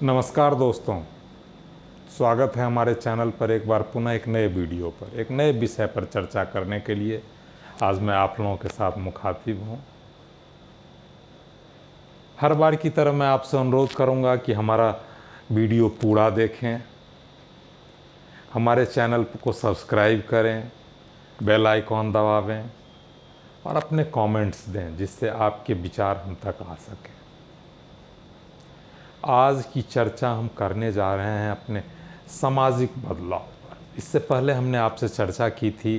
नमस्कार दोस्तों, स्वागत है हमारे चैनल पर एक बार पुनः एक नए वीडियो पर एक नए विषय पर चर्चा करने के लिए आज मैं आप लोगों के साथ मुखातिब हूँ। हर बार की तरह मैं आपसे अनुरोध करूँगा कि हमारा वीडियो पूरा देखें, हमारे चैनल को सब्सक्राइब करें, बेल आइकॉन दबावें और अपने कमेंट्स दें जिससे आपके विचार हम तक आ सकें। आज की चर्चा हम करने जा रहे हैं अपने सामाजिक बदलाव पर। इससे पहले हमने आपसे चर्चा की थी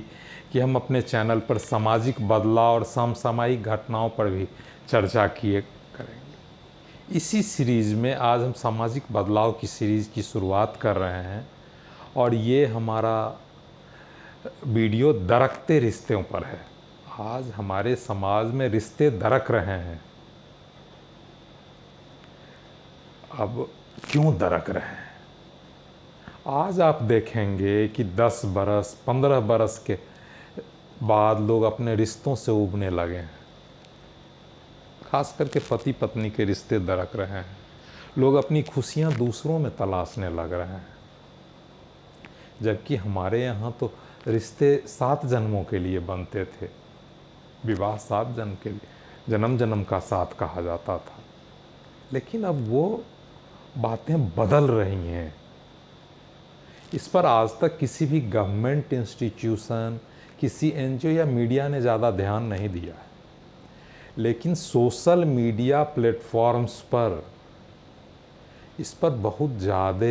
कि हम अपने चैनल पर सामाजिक बदलाव और समसामयिक घटनाओं पर भी चर्चा किए करेंगे। इसी सीरीज़ में आज हम सामाजिक बदलाव की सीरीज़ की शुरुआत कर रहे हैं और ये हमारा वीडियो दरकते रिश्तों पर है। आज हमारे समाज में रिश्ते दरक रहे हैं। अब क्यों दरक रहे हैं? आज आप देखेंगे कि 10 बरस 15 बरस के बाद लोग अपने रिश्तों से उबने लगे हैं। खास करके पति पत्नी के रिश्ते दरक रहे हैं। लोग अपनी खुशियां दूसरों में तलाशने लग रहे हैं, जबकि हमारे यहाँ तो रिश्ते 7 जन्मों के लिए बनते थे। विवाह 7 जन्म के लिए, जन्म जन्म का साथ कहा जाता था। लेकिन अब वो बातें बदल रही हैं। इस पर आज तक किसी भी गवर्नमेंट इंस्टीट्यूशन, किसी एनजीओ या मीडिया ने ज़्यादा ध्यान नहीं दिया है। लेकिन सोशल मीडिया प्लेटफॉर्म्स पर इस पर बहुत ज़्यादा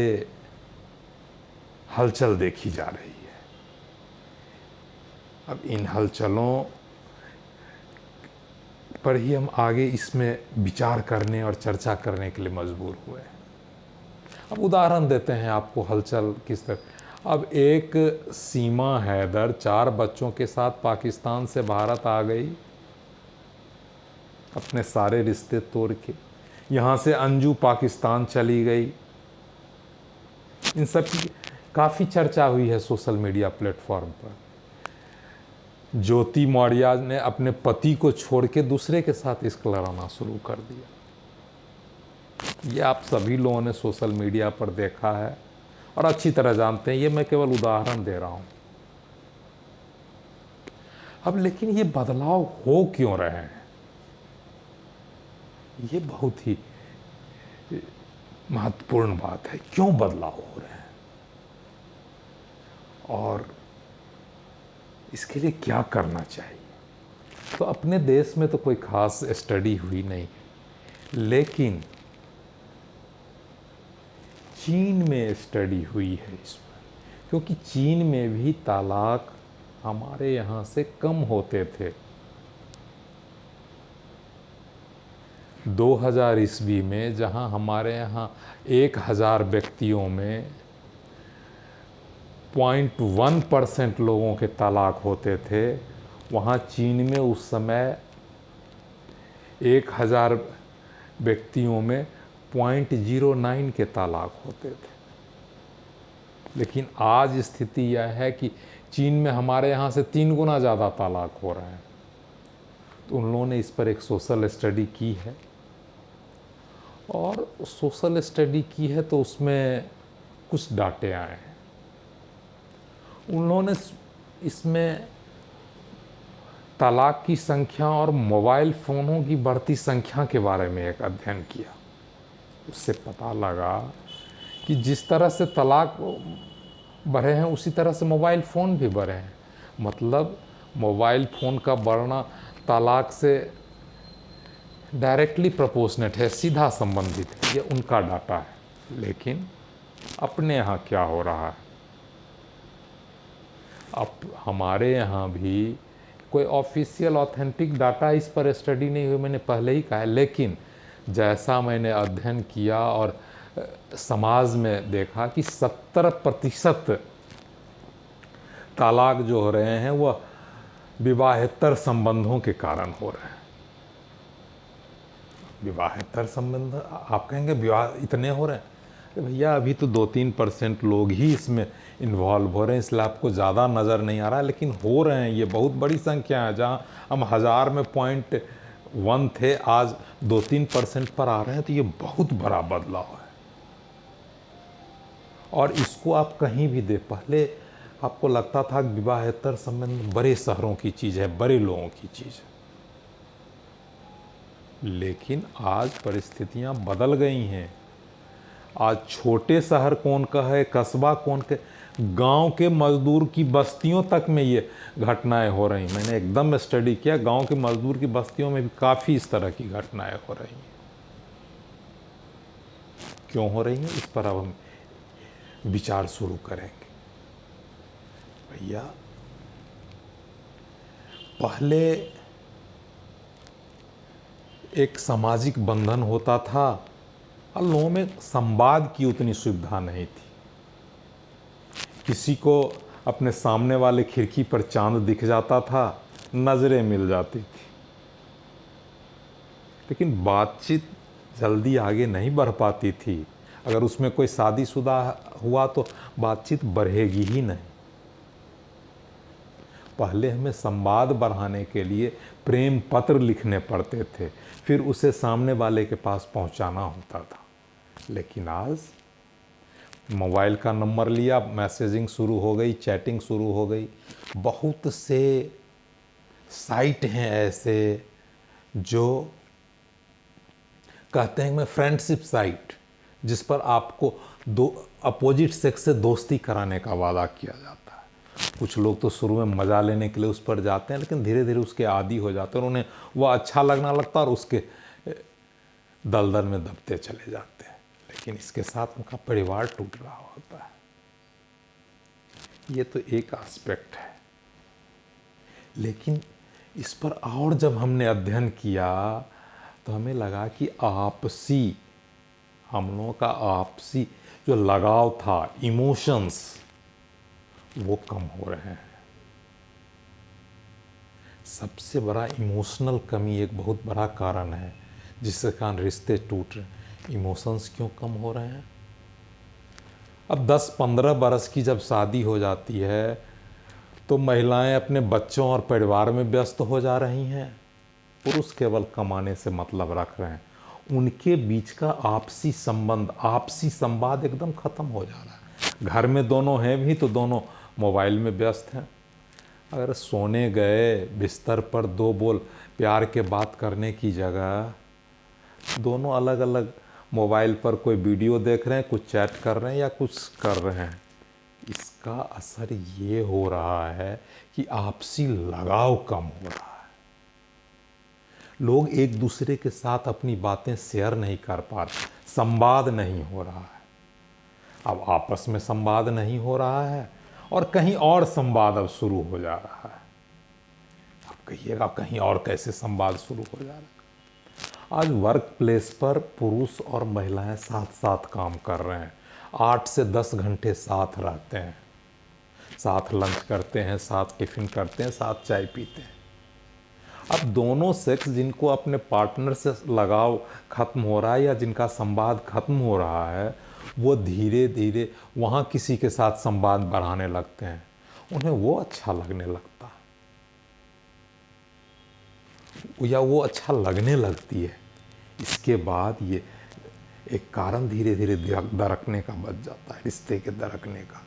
हलचल देखी जा रही है। अब इन हलचलों पर ही हम आगे इसमें विचार करने और चर्चा करने के लिए मजबूर हुए। अब उदाहरण देते हैं आपको हलचल किस तरह। अब एक सीमा हैदर 4 बच्चों के साथ पाकिस्तान से भारत आ गई, अपने सारे रिश्ते तोड़ के। यहाँ से अंजू पाकिस्तान चली गई। इन सब की काफ़ी चर्चा हुई है सोशल मीडिया प्लेटफॉर्म पर। ज्योति मौर्य ने अपने पति को छोड़ के दूसरे के साथ इश्क लड़ाना शुरू कर दिया। ये आप सभी लोगों ने सोशल मीडिया पर देखा है और अच्छी तरह जानते हैं। ये मैं केवल उदाहरण दे रहा हूँ। अब लेकिन ये बदलाव हो क्यों रहे हैं? ये बहुत ही महत्वपूर्ण बात है। क्यों बदलाव हो रहे हैं और इसके लिए क्या करना चाहिए? तो अपने देश में तो कोई खास स्टडी हुई नहीं, लेकिन चीन में स्टडी हुई है इस पर। क्योंकि चीन में भी तलाक हमारे यहाँ से कम होते थे। 2000 ईस्वी में जहाँ हमारे यहाँ 1000 व्यक्तियों में 0.1% लोगों के तलाक होते थे, वहाँ चीन में उस समय 1000 व्यक्तियों में 0.09 के तलाक होते थे। लेकिन आज स्थिति यह है कि चीन में हमारे यहाँ से 3 गुना ज़्यादा तलाक हो रहे हैं। तो उन लोगों ने इस पर एक सोशल स्टडी की है और सोशल स्टडी की है तो उसमें कुछ डाटे आए हैं। उन लोगों ने इसमें तलाक की संख्या और मोबाइल फ़ोनों की बढ़ती संख्या के बारे में एक अध्ययन किया। उससे पता लगा कि जिस तरह से तलाक बढ़े हैं उसी तरह से मोबाइल फ़ोन भी बढ़े हैं। मतलब मोबाइल फ़ोन का बढ़ना तलाक से डायरेक्टली प्रोपोर्शनेट है, सीधा संबंधित है। ये उनका डाटा है। लेकिन अपने यहाँ क्या हो रहा है? अब हमारे यहाँ भी कोई ऑफिशियल ऑथेंटिक डाटा इस पर स्टडी नहीं हुई, मैंने पहले ही कहा है। लेकिन जैसा मैंने अध्ययन किया और समाज में देखा कि 70% तलाक जो हो रहे हैं वह विवाहेतर संबंधों के कारण हो रहे हैं। विवाहेतर संबंध, आप कहेंगे विवाह इतने हो रहे हैं? अरे भैया, अभी तो 2-3% लोग ही इसमें इन्वॉल्व हो रहे हैं, इसलिए आपको ज़्यादा नज़र नहीं आ रहा है। लेकिन हो रहे हैं, ये बहुत बड़ी संख्या है। जहाँ हम 1000 में 0.1 थे, आज 2-3% पर आ रहे हैं। तो ये बहुत बड़ा बदलाव है। और इसको आप कहीं भी दे, पहले आपको लगता था कि विवाहेतर संबंध बड़े शहरों की चीज़ है, बड़े लोगों की चीज़ है, लेकिन आज परिस्थितियां बदल गई हैं। आज छोटे शहर कौन का है, कस्बा कौन के, गांव के मजदूर की बस्तियों तक में ये घटनाएं हो रही। मैंने एकदम स्टडी किया, गांव के मजदूर की बस्तियों में भी काफ़ी इस तरह की घटनाएं हो रही हैं। क्यों हो रही हैं, इस पर अब हम विचार शुरू करेंगे। भैया, पहले एक सामाजिक बंधन होता था और लोगों में संवाद की उतनी सुविधा नहीं थी। किसी को अपने सामने वाले खिड़की पर चांद दिख जाता था, नज़रें मिल जाती थी, लेकिन बातचीत जल्दी आगे नहीं बढ़ पाती थी। अगर उसमें कोई शादीशुदा हुआ तो बातचीत बढ़ेगी ही नहीं। पहले हमें संवाद बढ़ाने के लिए प्रेम पत्र लिखने पड़ते थे, फिर उसे सामने वाले के पास पहुंचाना होता था। लेकिन आज मोबाइल का नंबर लिया, मैसेजिंग शुरू हो गई, चैटिंग शुरू हो गई। बहुत से साइट हैं ऐसे जो कहते हैं मैं फ्रेंडशिप साइट, जिस पर आपको दो अपोजिट सेक्स से दोस्ती कराने का वादा किया जाता है। कुछ लोग तो शुरू में मज़ा लेने के लिए उस पर जाते हैं, लेकिन धीरे धीरे उसके आदी हो जाते हैं और उन्हें वह अच्छा लगना लगता है और उसके दलदल में दबते चले जाते हैं। लेकिन इसके साथ उनका परिवार टूट रहा होता है। ये तो एक एस्पेक्ट है, लेकिन इस पर और जब हमने अध्ययन किया तो हमें लगा कि आपसी, हम लोगों का आपसी जो लगाव था, इमोशंस, वो कम हो रहे हैं। सबसे बड़ा इमोशनल कमी एक बहुत बड़ा कारण है जिसके कारण रिश्ते टूट रहे हैं। इमोशंस क्यों कम हो रहे हैं? अब 10-15 बरस की जब शादी हो जाती है तो महिलाएं अपने बच्चों और परिवार में व्यस्त हो जा रही हैं, पुरुष केवल कमाने से मतलब रख रहे हैं। उनके बीच का आपसी संबंध, आपसी संवाद एकदम खत्म हो जा रहा है। घर में दोनों हैं भी तो दोनों मोबाइल में व्यस्त हैं। अगर सोने गए बिस्तर पर दो बोल प्यार के बात करने की जगह दोनों अलग अलग मोबाइल पर कोई वीडियो देख रहे हैं, कुछ चैट कर रहे हैं या कुछ कर रहे हैं, इसका असर ये हो रहा है कि आपसी लगाव कम हो रहा है। लोग एक दूसरे के साथ अपनी बातें शेयर नहीं कर पा रहे, संवाद नहीं हो रहा है। अब आपस में संवाद नहीं हो रहा है और कहीं और संवाद अब शुरू हो जा रहा है। अब कहिएगा कहीं और कैसे संवाद शुरू हो जा रहा है? आज वर्क प्लेस पर पुरुष और महिलाएं साथ साथ काम कर रहे हैं, 8 से 10 घंटे साथ रहते हैं, साथ लंच करते हैं, साथ टिफिन करते हैं, साथ चाय पीते हैं। अब दोनों सेक्स जिनको अपने पार्टनर से लगाव खत्म हो रहा है या जिनका संवाद खत्म हो रहा है, वो धीरे धीरे वहाँ किसी के साथ संवाद बढ़ाने लगते हैं, उन्हें वो अच्छा लगने लगता है या वो अच्छा लगने लगती है। इसके बाद ये एक कारण धीरे धीरे दरकने का बच जाता है, रिश्ते के दरकने का,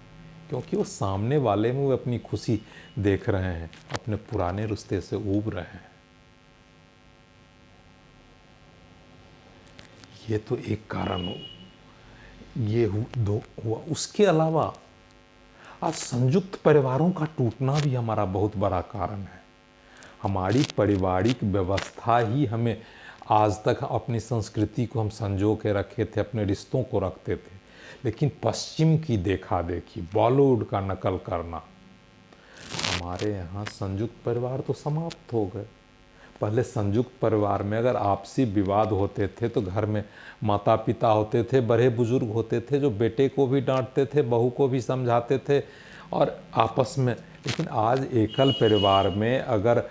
क्योंकि वो सामने वाले में वो अपनी खुशी देख रहे हैं, अपने पुराने रिश्ते से ऊब रहे हैं। ये तो एक कारण ये हुआ। उसके अलावा आज संयुक्त परिवारों का टूटना भी हमारा बहुत बड़ा कारण है। हमारी पारिवारिक व्यवस्था ही हमें आज तक अपनी संस्कृति को हम संजो के रखे थे, अपने रिश्तों को रखते थे। लेकिन पश्चिम की देखा देखी, बॉलीवुड का नकल करना, हमारे यहाँ संयुक्त परिवार तो समाप्त हो गए। पहले संयुक्त परिवार में अगर आपसी विवाद होते थे तो घर में माता पिता होते थे, बड़े बुजुर्ग होते थे जो बेटे को भी डांटते थे, बहू को भी समझाते थे और आपस में। लेकिन आज एकल परिवार में अगर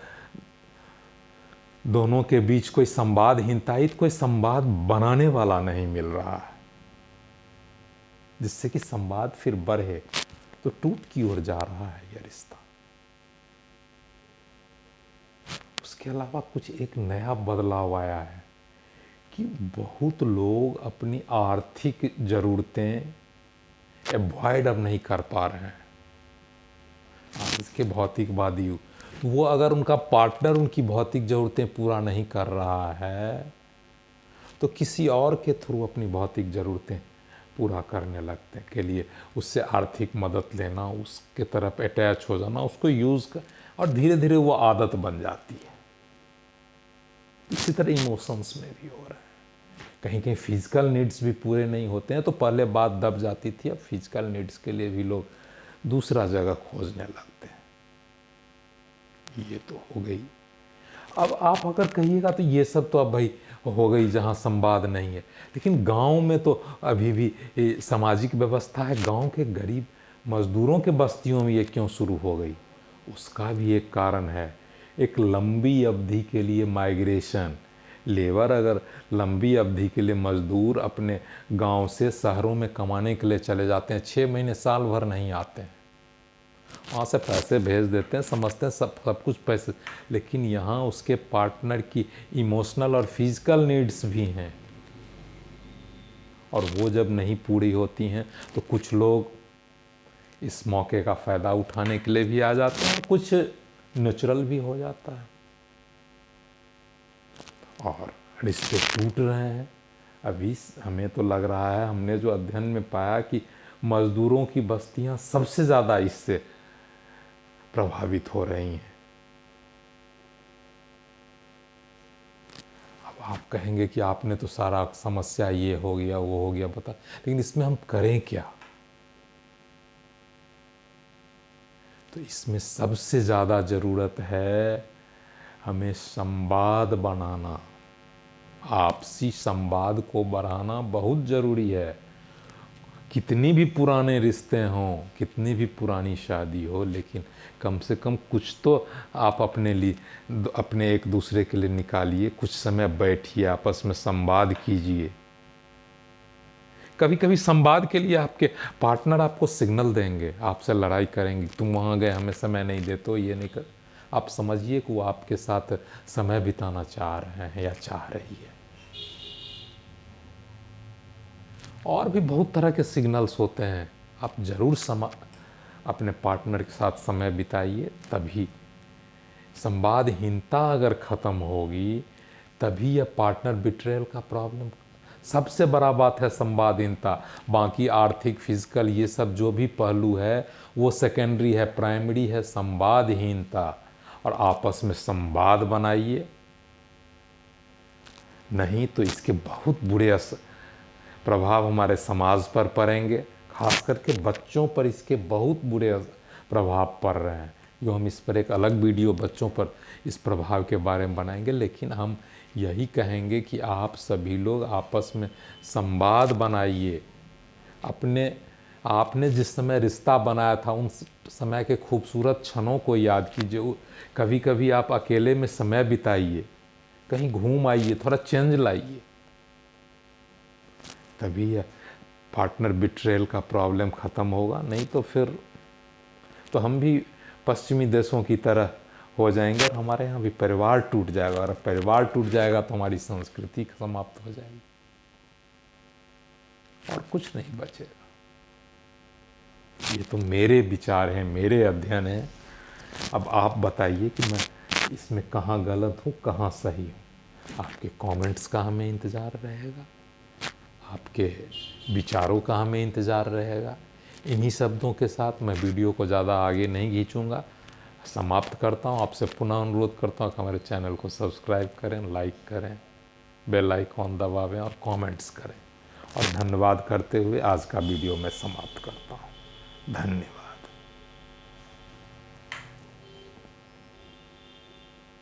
दोनों के बीच कोई संवादहीनता है, कोई संवाद बनाने वाला नहीं मिल रहा है जिससे कि संवाद फिर बढ़े, तो टूट की ओर जा रहा है यह रिश्ता। उसके अलावा कुछ एक नया बदलाव आया है कि बहुत लोग अपनी आर्थिक ज़रूरतें अवॉइड अब नहीं कर पा रहे हैं आज के भौतिकवादी युग। तो वो अगर उनका पार्टनर उनकी भौतिक ज़रूरतें पूरा नहीं कर रहा है तो किसी और के थ्रू अपनी भौतिक ज़रूरतें पूरा करने लगते हैं के लिए उससे आर्थिक मदद लेना, उसके तरफ अटैच हो जाना, उसको यूज़ कर, और धीरे धीरे वो आदत बन जाती है। इसी तरह इमोशंस में भी हो रहा है। कहीं कहीं फिजिकल नीड्स भी पूरे नहीं होते हैं तो पहले बात दब जाती थी, अब फिजिकल नीड्स के लिए भी लोग दूसरा जगह खोजने लगते हैं। ये तो हो गई। अब आप अगर कहिएगा तो ये सब तो अब भाई हो गई जहाँ संवाद नहीं है, लेकिन गांव में तो अभी भी सामाजिक व्यवस्था है। गांव के गरीब मजदूरों के बस्तियों में ये क्यों शुरू हो गई, उसका भी एक कारण है। एक लंबी अवधि के लिए माइग्रेशन, लेबर अगर लंबी अवधि के लिए मजदूर अपने गांव से शहरों में कमाने के लिए चले जाते हैं, 6 महीने साल भर नहीं आते हैं, वहाँ से पैसे भेज देते हैं, समझते हैं सब कुछ पैसे, लेकिन यहाँ उसके पार्टनर की इमोशनल और फिजिकल नीड्स भी हैं, और वो जब नहीं पूरी होती हैं तो कुछ लोग इस मौके का फ़ायदा उठाने के लिए भी आ जाते हैं, कुछ नेचुरल भी हो जाता है और रिश्ते टूट रहे हैं। अभी हमें तो लग रहा है, हमने जो अध्ययन में पाया कि मजदूरों की बस्तियां सबसे ज़्यादा इससे प्रभावित हो रही हैं। अब आप कहेंगे कि आपने तो सारा समस्या ये हो गया वो हो गया बता, लेकिन इसमें हम करें क्या? तो इसमें सबसे ज़्यादा ज़रूरत है हमें संवाद बनाना, आपसी संवाद को बढ़ाना बहुत ज़रूरी है। कितनी भी पुराने रिश्ते हों, कितनी भी पुरानी शादी हो, लेकिन कम से कम कुछ तो आप अपने लिए, अपने एक दूसरे के लिए निकालिए, कुछ समय बैठिए, आपस में संवाद कीजिए। कभी कभी संवाद के लिए आपके पार्टनर आपको सिग्नल देंगे, आपसे लड़ाई करेंगे, तुम वहाँ गए हमें समय नहीं देते हो, ये नहीं कर। आप समझिए कि वो आपके साथ समय बिताना चाह रहे हैं या चाह रही है। और भी बहुत तरह के सिग्नल्स होते हैं, आप ज़रूर अपने पार्टनर के साथ समय बिताइए, तभी संवादहीनता अगर ख़त्म होगी तभी यह पार्टनर बिट्रेयल का प्रॉब्लम। सबसे बड़ा बात है संवादहीनता, बाकी आर्थिक फिजिकल ये सब जो भी पहलू है वो सेकेंडरी है, प्राइमरी है संवादहीनता। और आपस में संवाद बनाइए, नहीं तो इसके बहुत बुरे प्रभाव हमारे समाज पर पड़ेंगे, खास करके बच्चों पर इसके बहुत बुरे प्रभाव पड़ रहे हैं। जो हम इस पर एक अलग वीडियो बच्चों पर इस प्रभाव के बारे में बनाएंगे, लेकिन हम यही कहेंगे कि आप सभी लोग आपस में संवाद बनाइए। आपने जिस समय रिश्ता बनाया था उन समय के खूबसूरत क्षणों को याद कीजिए। कभी कभी आप अकेले में समय बिताइए, कहीं घूम आइए, थोड़ा चेंज लाइए, तभी पार्टनर बिट्रेयल का प्रॉब्लम ख़त्म होगा। नहीं तो फिर तो हम भी पश्चिमी देशों की तरह हो जाएंगे और हमारे यहाँ भी परिवार टूट जाएगा, और परिवार टूट जाएगा तो हमारी संस्कृति समाप्त हो जाएगी और कुछ नहीं बचेगा। ये तो मेरे विचार हैं, मेरे अध्ययन हैं। अब आप बताइए कि मैं इसमें कहाँ गलत हूँ, कहाँ सही हूँ। आपके कमेंट्स का हमें इंतज़ार रहेगा, आपके विचारों का हमें इंतज़ार रहेगा। इन्हीं शब्दों के साथ मैं वीडियो को ज़्यादा आगे नहीं खींचूँगा, समाप्त करता हूँ। आपसे पुनः अनुरोध करता हूँ कि हमारे चैनल को सब्सक्राइब करें, लाइक करें, बेल आइकॉन दबावें और कमेंट्स करें। और धन्यवाद करते हुए आज का वीडियो मैं समाप्त करता हूँ। धन्यवाद।